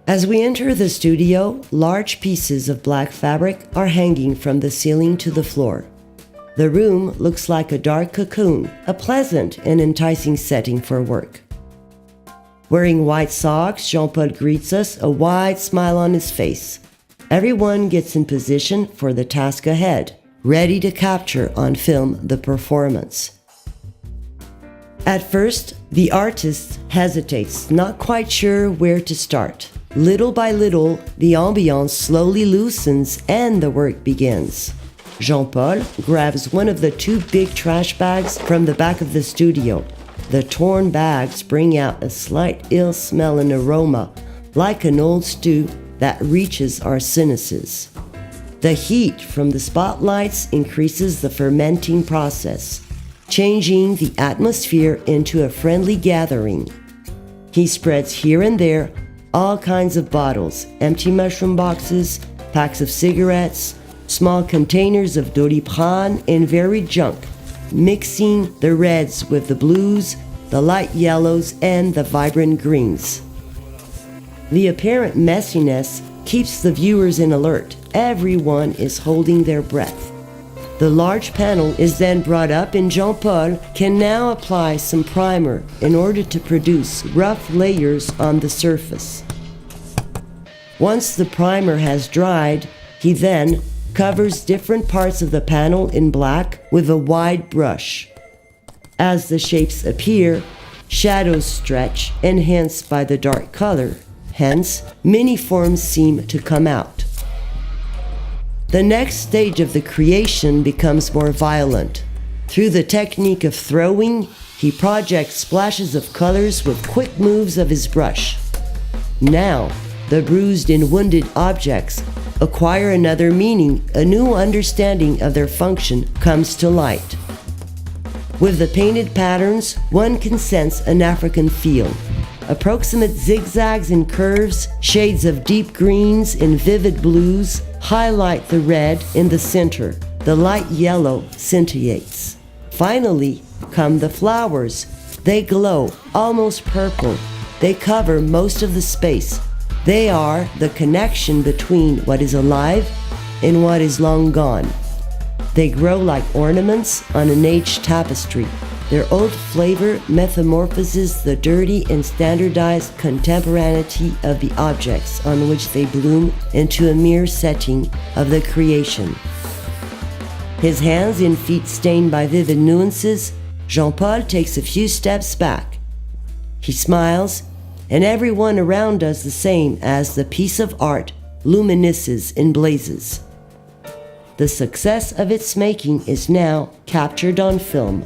As we enter the studio, large pieces of black fabric are hanging from the ceiling to the floor. The room looks like a dark cocoon, a pleasant and enticing setting for work. Wearing white socks, Jean-Pol greets us, a wide smile on his face. Everyone gets in position for the task ahead, ready to capture on film the performance. At first, the artist hesitates, not quite sure where to start. Little by little, the ambiance slowly loosens and the work begins. Jean-Pol grabs one of the two big trash bags from the back of the studio. The torn bags bring out a slight ill smell and aroma, like an old stew that reaches our sinuses. The heat from the spotlights increases the fermenting process, changing the atmosphere into a friendly gathering. He spreads here and there all kinds of bottles, empty mushroom boxes, packs of cigarettes, small containers of doliprane, and varied junk, mixing the reds with the blues, the light yellows, and the vibrant greens. The apparent messiness keeps the viewers in alert. Everyone is holding their breath. The large panel is then brought up and Jean-Pol can now apply some primer in order to produce rough layers on the surface. Once the primer has dried, he then covers different parts of the panel in black with a wide brush. As the shapes appear, shadows stretch, enhanced by the dark color. Hence, many forms seem to come out. The next stage of the creation becomes more violent. Through the technique of throwing, he projects splashes of colors with quick moves of his brush. Now, the bruised and wounded objects acquire another meaning, a new understanding of their function comes to light. With the painted patterns, one can sense an African feel. Approximate zigzags and curves, shades of deep greens and vivid blues highlight the red in the center. The light yellow scintillates. Finally come the flowers. They glow, almost purple. They cover most of the space. They are the connection between what is alive and what is long gone. They grow like ornaments on an aged tapestry. Their old flavor metamorphoses the dirty and standardized contemporaneity of the objects on which they bloom into a mere setting of the creation. His hands and feet stained by vivid nuances, Jean-Pol takes a few steps back. He smiles, and everyone around does the same as the piece of art luminesces and blazes. The success of its making is now captured on film.